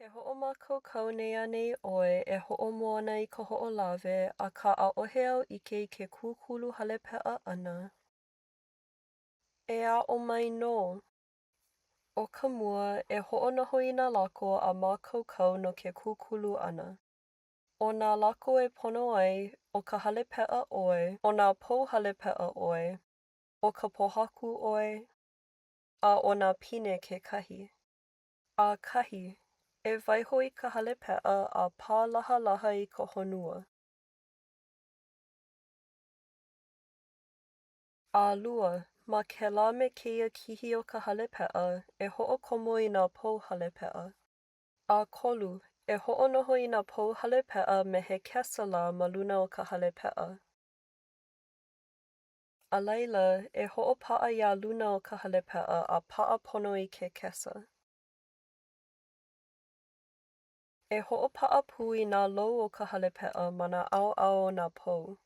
Ke hoʻomākaukau nei nei ʻoe e hoʻomoana i ka hoʻolawe akā ʻaʻohe au ʻike i ke kūkulu hale peʻa ʻana. E aʻo mai nō. O ka mua e hoʻonohoina lako a mākaukau no ke kūkulu ʻana. ʻO nā lako e pono ai o ka hale peʻa ʻoe, ʻo nā pou hale peʻa ʻoe, ʻo ka pōhaku ʻoe, a ʻo nā pine kekahi. A kahi, e waiho i ka hale peʻa a pālahalaha i ka honua. ʻAlua, ma kēlā me kēia kihi o ka hale peʻa, e hoʻokomo i nā pou hale peʻa. ʻAkolu, e hoʻonoho i nā pou hale peʻa me he kesala ma luna o ka hale peʻa. A laila, e hoʻopaʻa iā luna o ka hale peʻa a paʻa pono i ke kesa. E hoʻopaʻa pū i nā lou o ka hale peʻa ma nā ʻaoʻao o nā pou.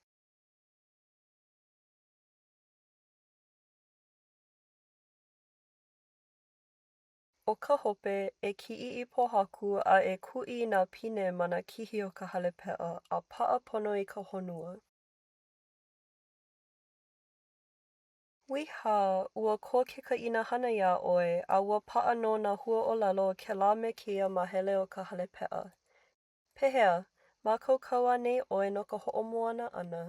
ʻO ka hope, e kiʻi i pōhaku a e kuʻi i nā pine ma nā kihi o ka hale peʻa a paʻa pono i ka honua. Wiha, ua ko ke kaʻina hana iā ʻoe a ua paʻa no nā huaʻōlelo kēlā me kēia mahele o ka hale peʻa. Pehea, mākaukau a nei ʻoe no ka hoʻomoana ʻana.